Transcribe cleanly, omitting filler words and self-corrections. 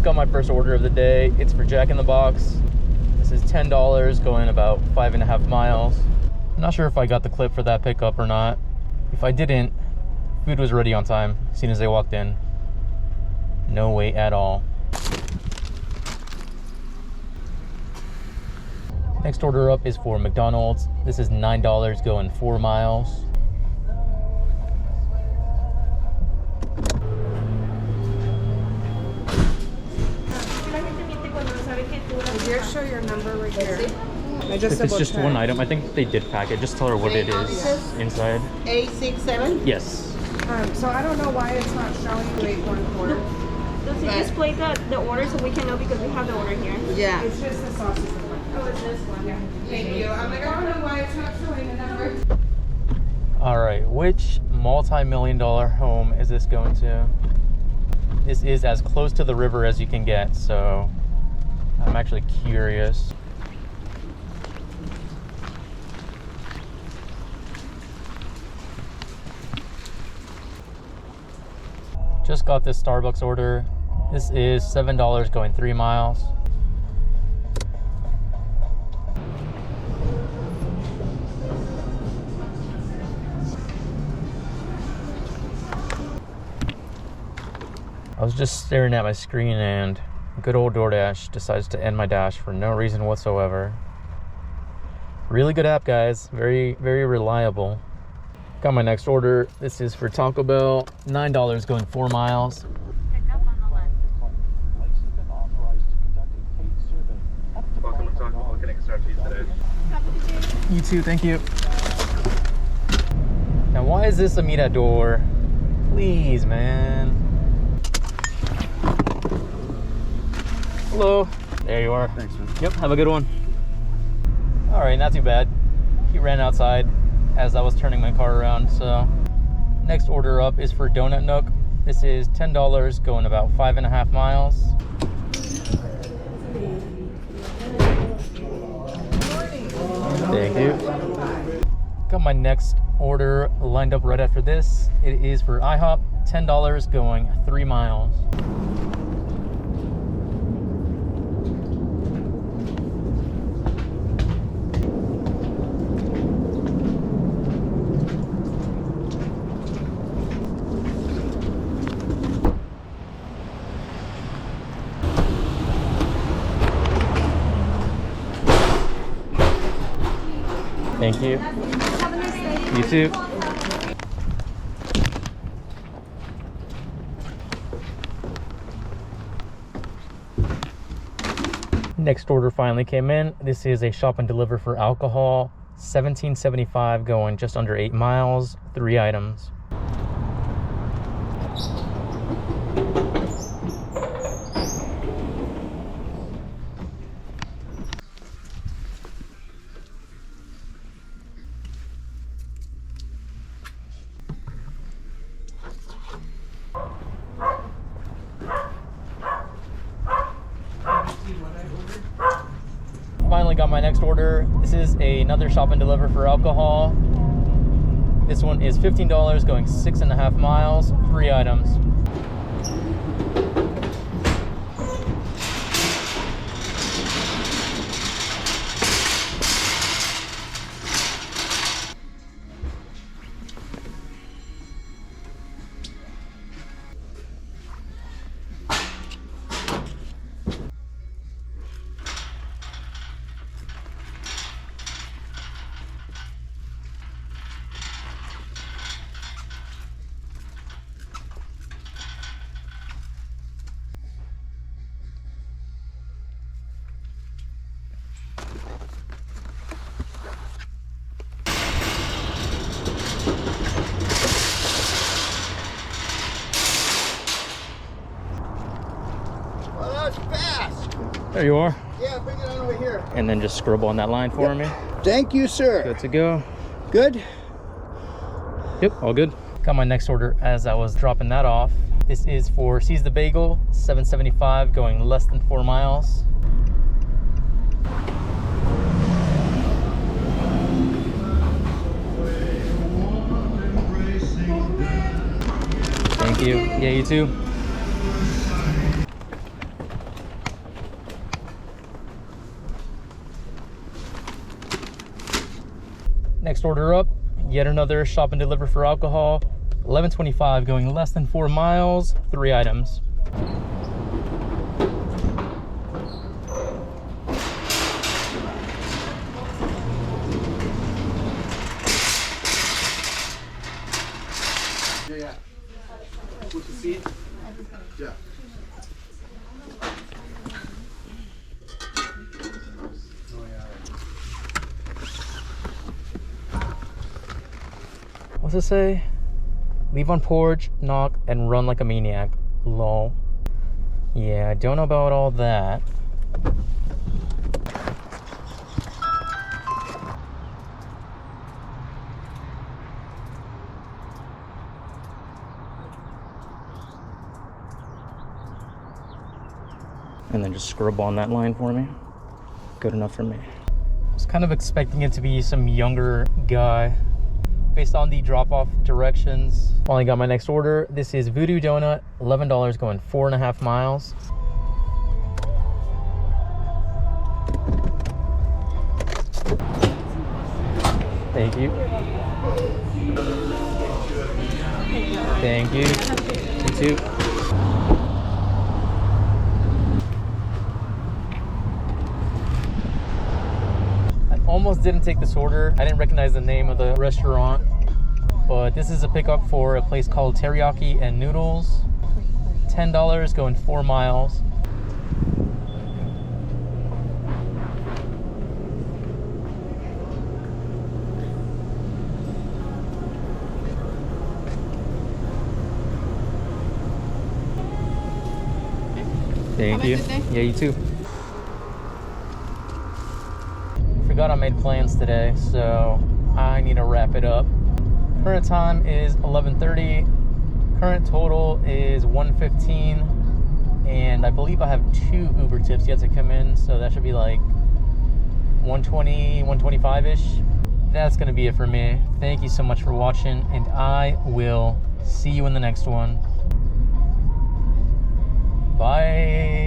got my first order of the day. It's for Jack in the Box. This is $10 going about 5.5 miles. I'm not sure if I got the clip for that pickup or not. If I didn't, food was ready on time as soon as they walked in. No wait at all. Next order up is for McDonald's. This is $9 going 4 miles. Here, show your number right here. If it's just one item, I think they did pack it. Just tell her what it is inside. 867? Yes. So I don't know why it's not showing you 814. Does it display the order so we can know because we have the order here? Yeah. It's just the sausage one. Oh, it's this one, yeah. Thank you. I'm like, I don't know why it's not showing the number. All right, which multi-million-dollar home is this going to? This is as close to the river as you can get, so I'm actually curious. Just got this Starbucks order. This is $7 going 3 miles. I was just staring at my screen and good old DoorDash decides to end my dash for no reason whatsoever. Really good app, guys. Very, very reliable. Got my next order. This is for Taco Bell. $9 going 4 miles. Welcome to Taco Bell. Can I start for you today? You too, thank you. Now, why is this a meet at door? Please, man. Hello. There you are. Thanks, man. Yep, have a good one. All right, not too bad. He ran outside as I was turning my car around, so. Next order up is for Donut Nook. This is $10 going about 5.5 miles. Thank you. Got my next order lined up right after this. It is for IHOP, $10 going 3 miles. Thank you. You too. Next order finally came in. This is a shop and deliver for alcohol. $17.75 going just under 8 miles, 3 items. Finally got my next order. This is another shop and deliver for alcohol. This one is $15 going 6.5 miles, 3 items. There you are. Yeah, bring it on over here. And then just scribble on that line for me. Thank you, sir. Good to go. Good? Yep, all good. Got my next order as I was dropping that off. This is for Seize the Bagel, $7.75 going less than 4 miles. Thank you. Yeah, you too. next order up. Yet another shop and deliver for alcohol. $11.25, going less than 4 miles, 3 items. Yeah. With the seat? Yeah. What's it say? Leave on porch, knock, and run like a maniac. Lol. Yeah, I don't know about all that. And then just scrub on that line for me. Good enough for me. I was kind of expecting it to be some younger guy based on the drop-off directions. Finally got my next order. This is Voodoo Donut, $11, going 4.5 miles. Thank you. Thank you. You too. Almost didn't take this order. I didn't recognize the name of the restaurant, but this is a pickup for a place called Teriyaki and Noodles. $10, going 4 miles. Thank you. Yeah, you too. Forgot I made plans today, so I need to wrap it up. Current time is 11:30. Current total is 115, and I believe I have 2 Uber tips yet to come in, so that should be like 120, 125-ish. That's gonna be it for me. Thank you so much for watching, and I will see you in the next one. Bye.